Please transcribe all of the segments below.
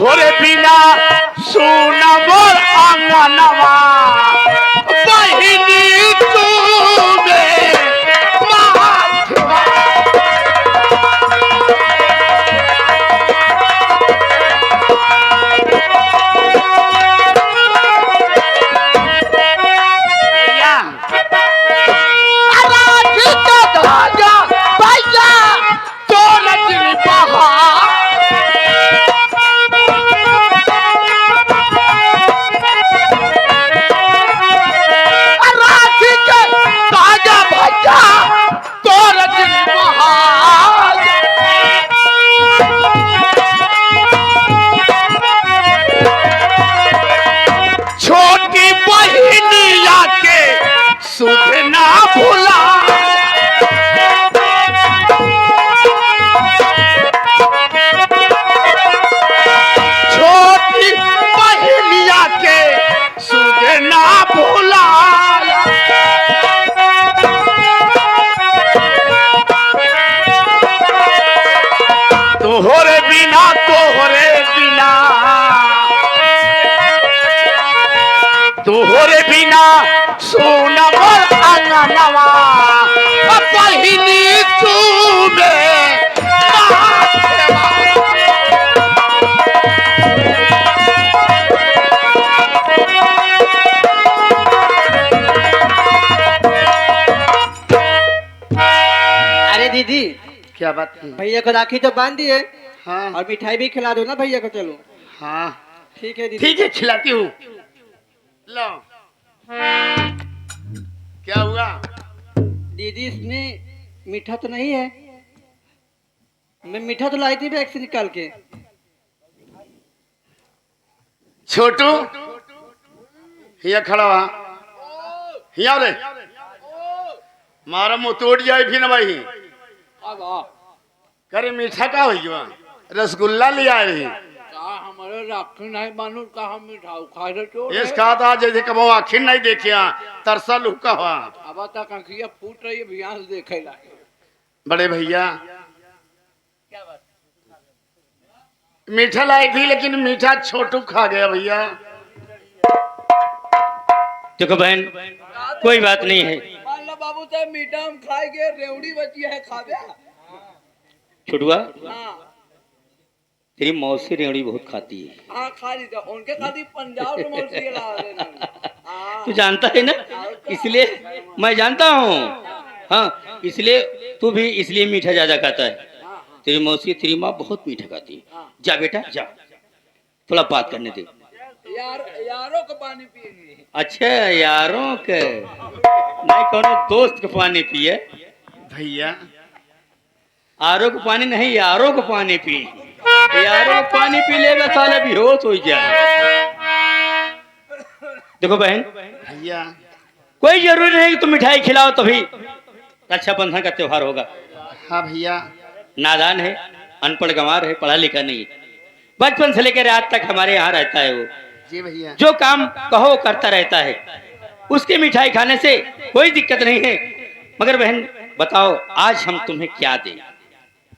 तोहरे बिना सुना मोर आंगनवा बहिनी तूने माथवा। तोहरे बिना सोना मोर आंगनवा बहिनी तूने माथवा। अरे दीदी क्या बात है? भैया को राखी तो बांध दिए। हाँ और मिठाई भी खिला दो ना भैया को। चलो हाँ ठीक है दीदी। ठीक है खिलाती हूँ। लो क्या हुआ? दीदी इसमें मीठा तो नहीं है। मैं मीठा तो लाई थी बैग से निकाल के। छोटू हिया खड़ा हुआ हिया रे मारा मुँह तोड़ जाए फिर भाई। करे मीठा का हो गया? रसगुल्ला ले आए रही हमारे राखी नहीं बनू कहा मिठाई खा रहे इस कहा था जैसे कबो आखिर नहीं देखिया तरसा लुका हुआ। अब तक आंखिया फूट रही है भैया देखे ला। बड़े भैया मीठा लाई थी लेकिन मीठा छोटू खा गया भैया। देखो बहन कोई बात नहीं है। मान लो बाबू साहब मीठा हम खाएंगे रेवड़ी बची है खावे। छोटुआ हाँ तेरी मौसी रेवड़ी बहुत खाती है। हाँ खा ली था उनके खाती पंजाब में मौसी ला देना। तू जानता है ना इसलिए मैं जानता हूँ। हाँ इसलिए तू भी इसलिए मीठा ज्यादा खाता है। तेरी मौसी तेरी माँ बहुत मीठा खाती है। जा बेटा जा थोड़ा बात करने दे। यारों को पानी पिएंगे। अच्छा यारों के नहीं कौनो दोस्त के पानी पिए भैया। आरो को पानी नहीं यारों को पानी पी। यारों को पानी पी लेगा साला बेहोश हो जाए। देखो बहन भैया कोई जरूरी नहीं कि तुम मिठाई खिलाओ तभी रक्षाबंधन का त्योहार होगा। हाँ भैया नादान है अनपढ़ गंवार है पढ़ा लिखा नहीं। बचपन से लेकर आज तक हमारे यहाँ रहता है वो। जी भैया जो काम कहो करता रहता है। उसकी मिठाई खाने से कोई दिक्कत नहीं है। मगर बहन बताओ आज हम तुम्हें क्या दें?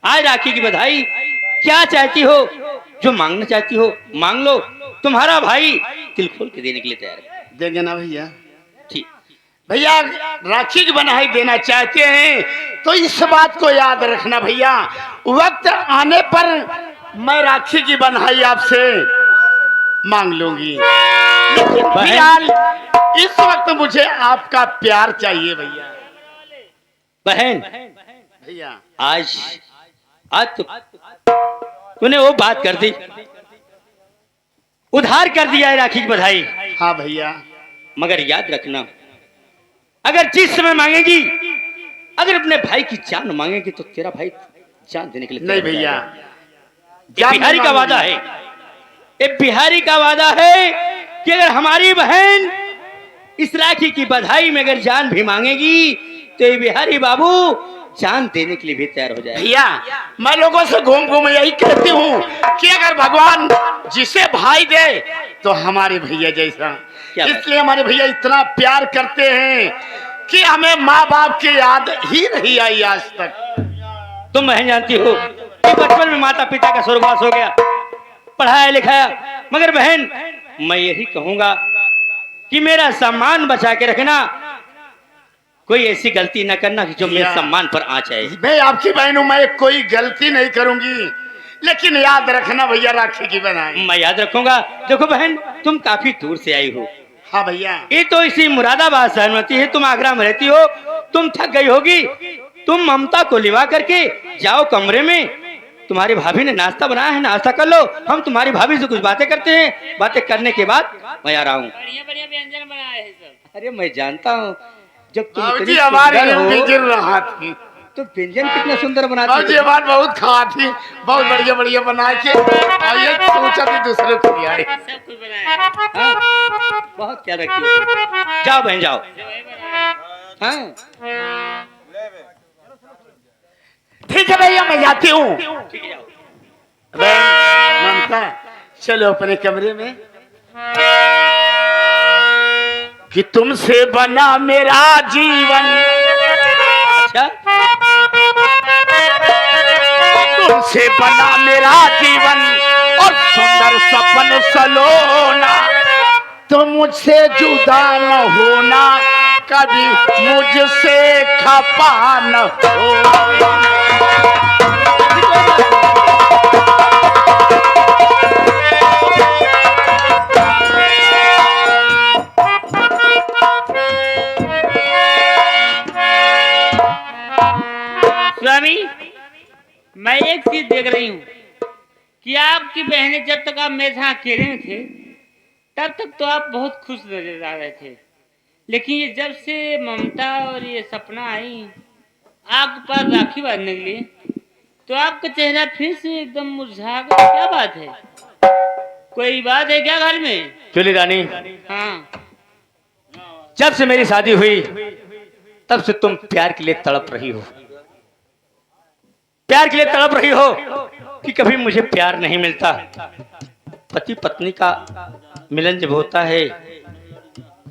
आज राखी की बधाई क्या चाहती हो? जो मांगना चाहती हो मांग लो। तुम्हारा भाई दिल खोल के देने के लिए तैयार है। देंगे ना भैया? ठीक भैया राखी की बधाई देना चाहते हैं तो इस बात को याद रखना भैया वक्त आने पर मैं राखी की बधाई आपसे मांग लूंगी। लेकिन फिलहाल इस वक्त मुझे आपका प्यार चाहिए भैया। बहन भैया आज आज तो तूने वो बात कर दी उधार कर दिया है राखी की बधाई। हाँ भैया मगर याद रखना अगर जिस समय मांगेगी अगर अपने भाई की जान मांगेगी तो तेरा भाई जान देने के लिए नहीं भैया ये बिहारी का वादा है। ये बिहारी का वादा है कि अगर हमारी बहन इस राखी की बधाई में अगर जान भी मांगेगी तो ये बिहारी बाबू जान देने के लिए भी तैयार हो जाए। भैया मैं लोगों से घूम घूम यही कहती हूँ कि अगर भगवान जिसे भाई दे तो हमारे भैया जैसा। इसलिए हमारे भैया इतना प्यार करते हैं कि हमें माँ बाप की याद ही नहीं आई आज तक। तुम बहन जानती हो कि बचपन में माता पिता का स्वर्गवास हो गया। पढ़ाया लिखाया, मगर बहन मैं यही कहूंगा कि मेरा सम्मान बचा के रखना, कोई ऐसी गलती न करना कि जो मेरे सम्मान पर आँच आए। मैं आपकी बहन हूं, मैं कोई गलती नहीं करूंगी, लेकिन याद रखना भैया राखी की बनाई। मैं याद रखूंगा। देखो बहन, तुम काफी दूर से आई हो। हाँ भैया। ये तो इसी मुरादाबाद शहर में रहती है, तुम आगरा में रहती हो, तुम थक गई होगी। तुम ममता को लिवा करके जाओ कमरे में, तुम्हारी भाभी ने नाश्ता बनाया है, नाश्ता कर लो। हम तुम्हारी भाभी से कुछ बातें करते हैं, बातें करने के बाद मैं आ रहा हूँ। बढ़िया बढ़िया व्यंजन बनाए हैं सब। अरे मैं जानता हूँ, जब तुम इतनी जी हमारी सुंदर हो, गिर रहा थी तो व्यंजन कितना सुंदर बनाती जी, बात बहुत खा थी, बहुत बढ़िया बढ़िया बना के, और ये सोचा थी दूसरे को भी आए। सब कुछ बनाया। हाँ, बहुत क्या रखी हो। जाओ बहन जाओ। हाँ ठीक है भैया, मैं जाती हूँ। ठीक है, जाओ। बहन ममता, चलो अपने कमरे में। कि तुमसे बना मेरा जीवन, अच्छा, तुमसे बना मेरा जीवन और सुंदर सपन सलोना, तुम मुझसे जुदा न होना, कभी मुझसे खपा न होना। स्वामी, मैं एक चीज देख रही हूँ कि आपकी बहनें जब तक आप मेरे साथ अकेले में थे तब तक तो आप बहुत खुश नजर आ रहे थे, लेकिन ये जब से ममता और ये सपना आई आपके पास राखी बांधने के लिए, तो आपका चेहरा फिर से एकदम मुरझा गया। क्या बात है? कोई बात है क्या घर में? चली रानी, हाँ, जब से मेरी शादी हुई तब से तुम प्यार के लिए तड़प रही हो, प्यार के लिए तड़प रही हो कि कभी मुझे प्यार नहीं मिलता। पति पत्नी का मिलन जब होता है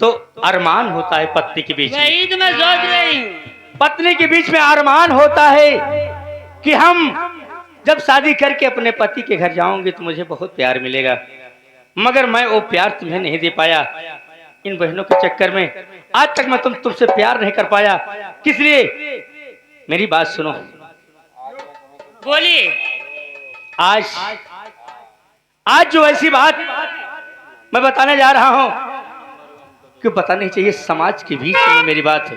तो अरमान होता है पत्नी के बीच में, वही तो मैं सोच रही हूँ। पत्नी के बीच में अरमान होता है कि हम जब शादी करके अपने पति के घर जाऊंगी तो मुझे बहुत प्यार मिलेगा, मगर मैं वो प्यार तुम्हें नहीं दे पाया। इन बहनों के चक्कर में आज तक मैं तुमसे प्यार नहीं कर पाया। किस लिए? मेरी बात सुनो। बोलिए। आज जो ऐसी बात मैं बताने जा रहा हूं कि बतानी चाहिए समाज के बीच में मेरी बात है।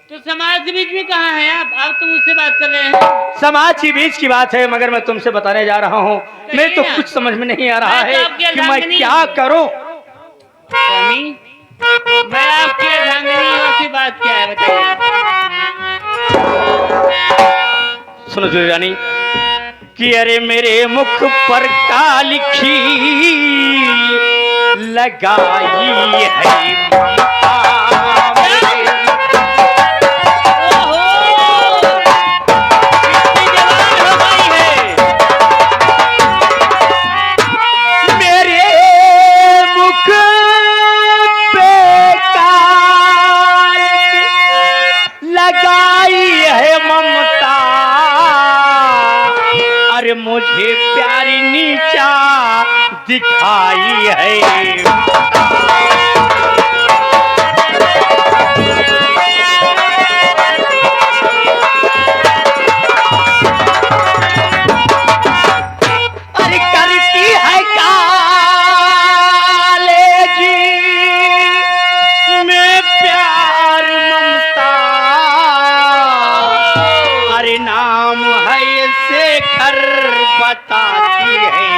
तो समाज के बीच में कहाँ है आप तो मुझसे बात कर रहे हैं। समाज के बीच की बात है, मगर मैं तुमसे बताने जा रहा हूं। मैं तो कुछ समझ में नहीं आ रहा है कि मैं क्या करूं। स्वामी, मैं आपकी अर्धांगिनी हूँ, आपकी बात क्या है बताइए। सुनो जोरी रानी कि अरे मेरे मुख पर का लिखी लगाई है ममता। मुझे प्यारी नीचा दिखाई है। अरे करती है काले जी में प्यार ममता, अरे नाम है शेखर बताती है,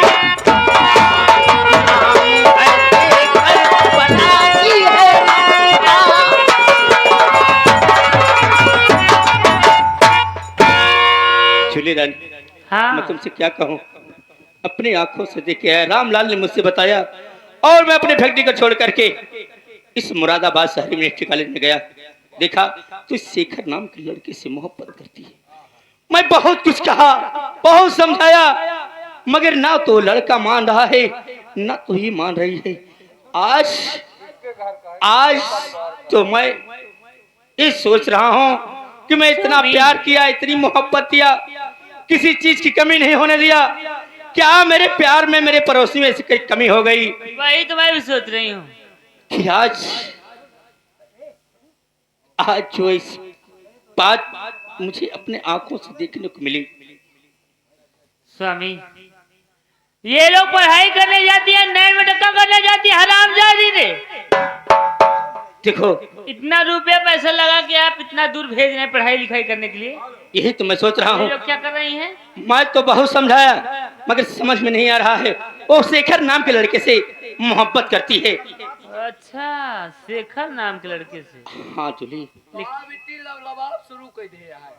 बताती है। चुली रानी, हाँ, मैं तुमसे क्या कहूँ, अपनी आंखों से देखे है, रामलाल ने मुझसे बताया और मैं अपने फैक्ट्री को छोड़ करके इस मुरादाबाद शहर यूनिवर्सिटी कॉलेज में गया। देखा तो इस शेखर नाम की लड़की से मोहब्बत करती है। मैं बहुत कुछ कहा, बहुत समझाया, मगर ना तो लड़का मान रहा है ना तो ही मान रही है। आज तो मैं ये सोच रहा हूं कि मैं इतना प्यार किया, इतनी मोहब्बत किया, किसी चीज की कमी नहीं होने दिया, क्या मेरे प्यार में मेरे पड़ोसी में ऐसी कोई कमी हो गई वही तो मैं भी सोच रही हूँ। कि आज जो इस बात मुझे अपने आंखों से देखने को मिली। स्वामी, ये लोग पढ़ाई करने जाती है, नैन में धक्का करने जाती है, हरामजादी रे। देखो, इतना रुपया पैसा लगा के आप इतना दूर भेज रहे हैं पढ़ाई लिखाई करने के लिए। यही तो मैं सोच रहा ये हूँ। लोग क्या कर रही हैं? मैं तो बहुत समझाया मगर समझ में नहीं आ रहा है। वो शेखर नाम के लड़के से मोहब्बत करती है। अच्छा, शेखर नाम के लड़के से। हाँ जूली, शुरू कर दिया है।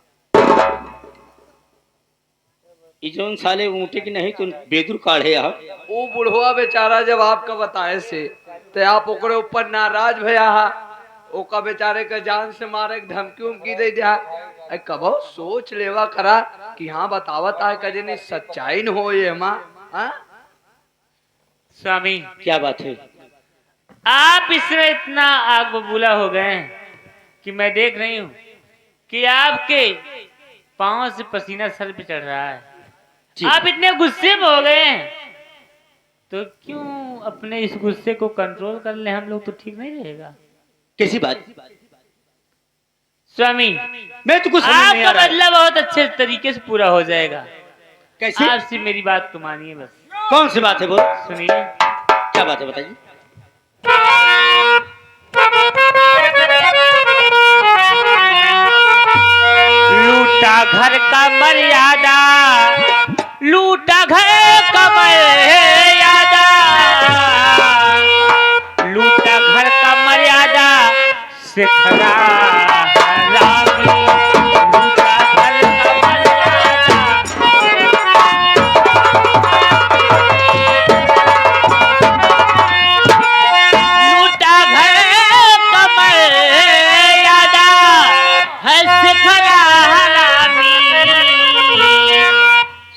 ये जोन साले ऊँटे की नहीं तो बेदुर काढ़े आप। वो बुढ़वा बेचारा जब आपका बताए से तो आप ओकरे ऊपर नाराज भया हा। ओका बेचारे के जान से मारे के धमकी उमकी दे दिया। कबो सोच लेवा करा कि हाँ बतावत है कजे नहीं सच्चाई न हो ये माँ। स्वामी, क्या बात है? आप इसमें इतना आग बबूला हो गए हैं कि मैं देख रही हूँ कि आपके पांव से पसीना सर पे चढ़ रहा है। आप इतने गुस्से में हो गए हैं, तो क्यों अपने इस गुस्से को कंट्रोल कर ले, हम लोग तो ठीक नहीं रहेगा। कैसी बात? स्वामी, मैं तो कुछ समझ नहीं आ आपका रहा है। बदला बहुत अच्छे तरीके से पूरा हो जाएगा। कैसे? आपसे मेरी बात को मानिए बस। कौन सी बात है बोल? सुनिए। क्या बात है बताइए। लूटा घर का मर्यादा, लूटा घर का मर्यादा, लूटा घर का मर्यादा से खरा हरामी, लूटा घर का मर्यादा। लूटा घर का मर्यादा है से खरा हरामी।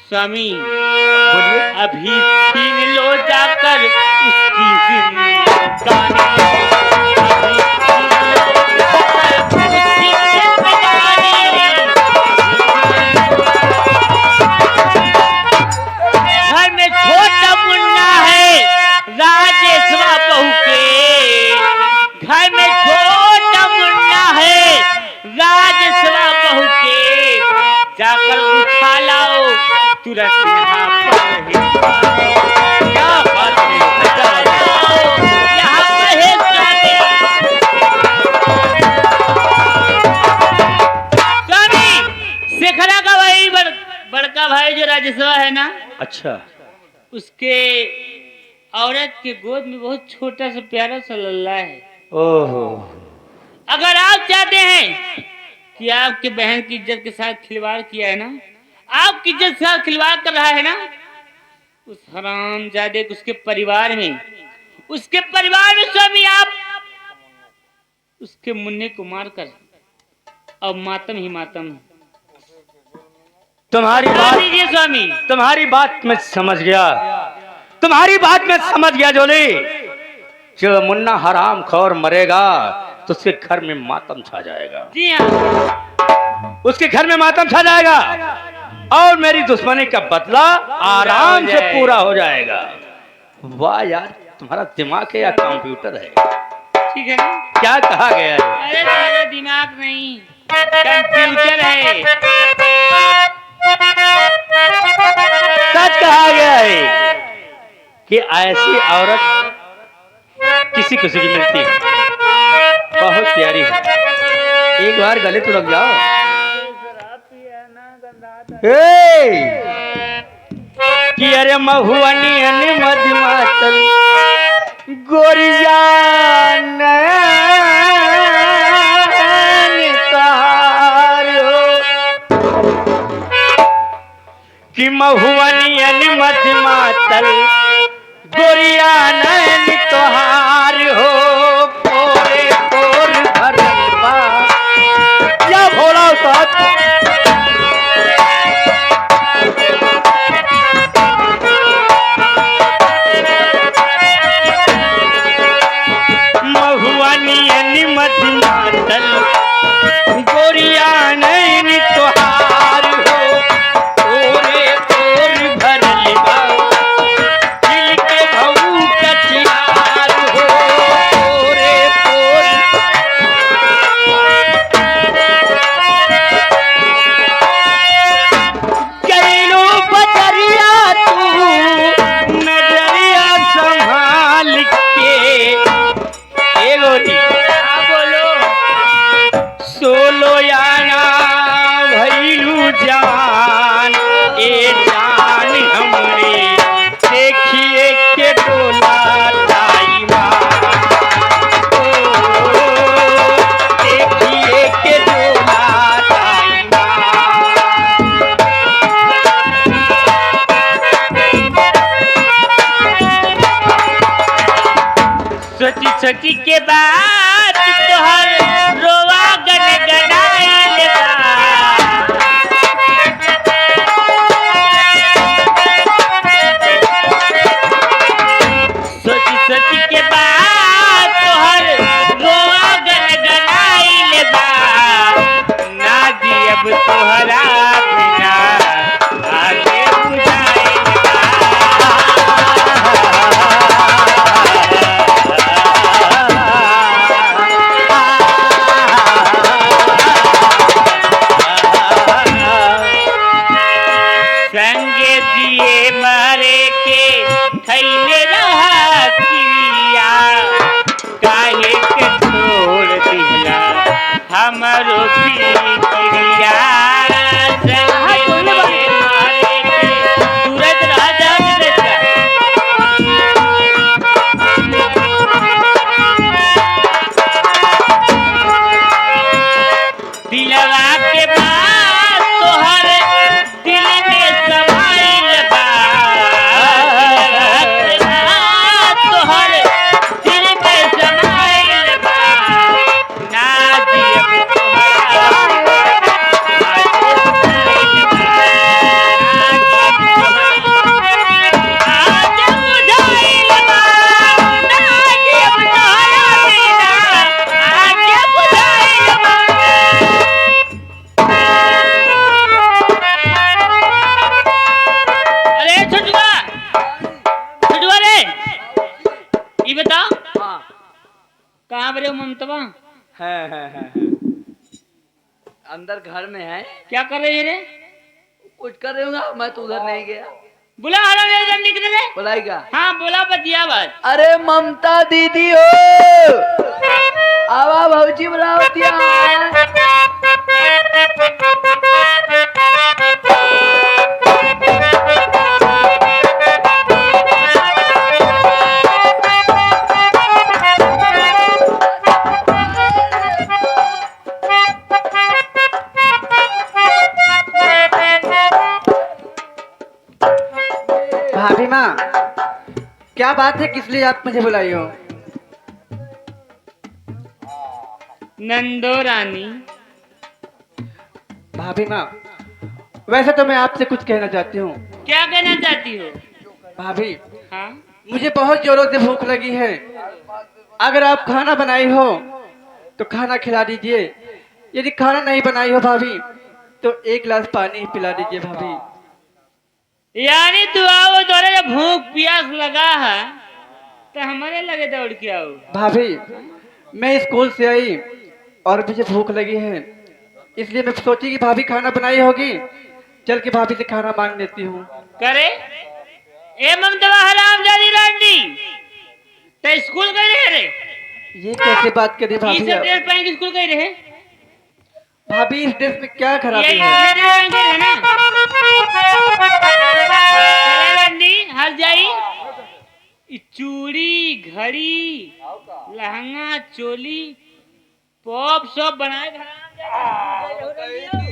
स्वामी, बोलिए। अभी छीन लो जाकर उसकी जिंदगानी, अभी छीन लो जाकर उसकी जिंदगानी। घर में छोटा मुन्ना है राजेशवा बहू के, घर में छोटा मुन्ना है राजेशवा बहू के, जाकर उठा लाओ तुरंत यहाँ पर ही। क्या बात है, यहाँ पर है स्वामी। स्वामी, शेखरा का भाई बड़का भाई जो राजेशवा है ना, अच्छा, उसके औरत के गोद में बहुत छोटा सा प्यारा सा लल्ला है। ओहो, अगर आप चाहते हैं कि आपके बहन की इज्जत के साथ खिलवाड़ किया है ना, आपकी इज्जत के साथ खिलवाड़ कर रहा है ना, उस हरामजादे को उसके परिवार में स्वामी आप उसके मुन्ने को मारकर अब मातम ही मातम है। तुम्हारी बता बात, दीजिए स्वामी। तुम्हारी बात मैं समझ गया, तुम्हारी बात मैं समझ गया जोली। जो मुन्ना हराम खौर मरेगा तो उसके घर में मातम छा जाएगा। जी हाँ, उसके घर में मातम छा जाएगा और मेरी दुश्मनी का बदला आराम से पूरा हो जाएगा। वाह यार, तुम्हारा दिमाग है या कंप्यूटर है? ठीक है ना? क्या कहा गया है? अरे मेरा दिमाग नहीं, कंप्यूटर है। सच कहा गया है कि ऐसी औरत किसी किसी की मिलती है, बहुत प्यारी है। एक बार गले तो लग जाओ। कि अरे महुअनी अन मधुमातल गोरिया कि महुअनी अन मधुमातल गोरिया नैन तोहार हो, पोरे पोर भरल बा। क्या भोला साथ मधुमातल गोरिया नैन तोहार हो, ओरे ओर भरल बा। सोची के बात तोहर रोवा गनगनाइल बा सोची के बात तोहर रोवा गनगनाइल बा ना जियब तोहरा बिना आगे बुझाइल बा संगे दिए मारे के खैले रहा किरिया काहे के छोड़ दिला हमरो फिक्रिया संगे दिए मारे के सूरज राजा विदेशा दिलवा के बात तोहर दिल में समाइल बा तोहर दिल में समाइल बा ना जियब तोहरा आगे बुझाइल बा ना जियब तोहरा बिना आगे बुझाइल बा अरे छोटुआ छोटुआ रे ये बताओ हाँ कहाँ पर हो ममतवा है अंदर घर में है। क्या कर रही है रे कुछ कर रहे होगा, मैं तो उधर नहीं गया। बुला आ रहा है जल्दी निकल रे बुलाएगा। हाँ बोला बतिया बात अरे ममता दीदी हो, आवा भौजी बुलावतिया। भाभी माँ, क्या बात है, किस लिए आप मुझे बुलाई हो? नंदो रानी भाभी माँ, वैसे तो मैं आपसे कुछ कहना चाहती हूँ। क्या कहना चाहती हो भाभी, हाँ मुझे बहुत जोरों से भूख लगी है। अगर आप खाना बनाई हो तो खाना खिला दीजिए। यदि खाना नहीं बनाई हो भाभी तो एक गिलास पानी ही पिला दीजिए भाभी। यानी तू आओ तोरे जब भूख प्यास लगा है तो हमारे लगे दौड़ के आओ। भाभी, मैं स्कूल से आई और मुझे भूख लगी है, इसलिए मैं सोची कि भाभी खाना बनाई होगी, चल के भाभी से खाना मांग लेती हूँ। करे ए ममतवा हरामजादी रानी तो स्कूल गए रहे रे? ये कैसे बात करी ये भाभी सब आप? ड्रेस पहन के स्कूल गए रहे? भाभी, इस ड्रेस में क्या ये खराबी है? ड्रेस पहन के रहे ना? चले रानी हर जाई ई चूड़ी घड़ी लहंगा चोली पॉप सब बनाए हरामजादी